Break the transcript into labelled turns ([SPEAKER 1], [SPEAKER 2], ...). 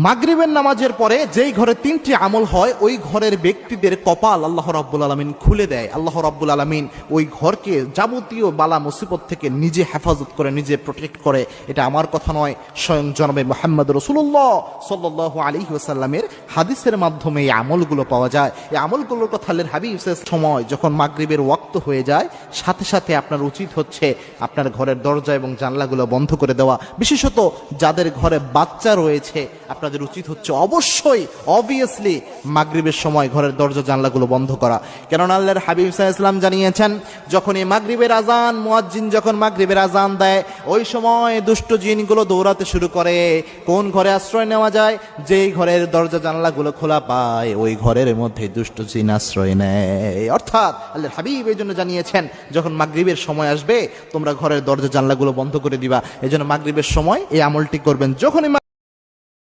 [SPEAKER 1] মাগরিবের নামাজের পরে যেই ঘরে তিনটি আমল হয় ওই ঘরের ব্যক্তিদের কপাল আল্লাহ রাব্বুল আলামিন খুলে দেয়। আল্লাহ রাব্বুল আলামিন ওই ঘরকে যাবতীয় বালা মুসিবত থেকে নিজে হেফাজত করে, নিজে প্রোটেক্ট করে। এটা আমার কথা নয়, স্বয়ং জনাবে মুহাম্মদ রাসূলুল্লাহ সাল্লাল্লাহু আলাইহি ওয়াসাল্লামের হাদিসের মাধ্যমে এই আমলগুলো পাওয়া যায়। এই আমলগুলোর কথা আল্লাহর হাবিব সময় যখন মাগরিবের ওয়াক্ত হয়ে যায়, সাথে সাথে আপনার উচিত হচ্ছে আপনার ঘরের দরজা এবং জানলাগুলো বন্ধ করে দেওয়া। বিশেষত যাদের ঘরে বাচ্চা রয়েছে আপনাদের উচিত হচ্ছে অবশ্যই অবভিয়াসলি মাগরিবের সময় ঘরের দরজা জানলাগুলো বন্ধ করা। কেননা আল্লাহর হাবিব সাল্লাল্লাহু আলাইহি ওয়াসাল্লাম জানিয়েছেন, যখন এই মাগরিবের আজান, মুয়াজ্জিন যখন মাগরিবের আজান দেয়, ওই সময় দুষ্ট জিনগুলো দৌড়াতে শুরু করে। কোন ঘরে আশ্রয় নেওয়া যায়? যেই ঘরের দরজা জানলাগুলো খোলা পায় ওই ঘরের মধ্যে দুষ্ট জিন আশ্রয় নেয়। অর্থাৎ আল্লাহর হাবিব এই জন্য জানিয়েছেন, যখন মাগরিবের সময় আসবে তোমরা ঘরের দরজা জানলাগুলো বন্ধ করে দিবা। এই জন্য মাগরিবের সময় এই আমলটি করবেন। যখনই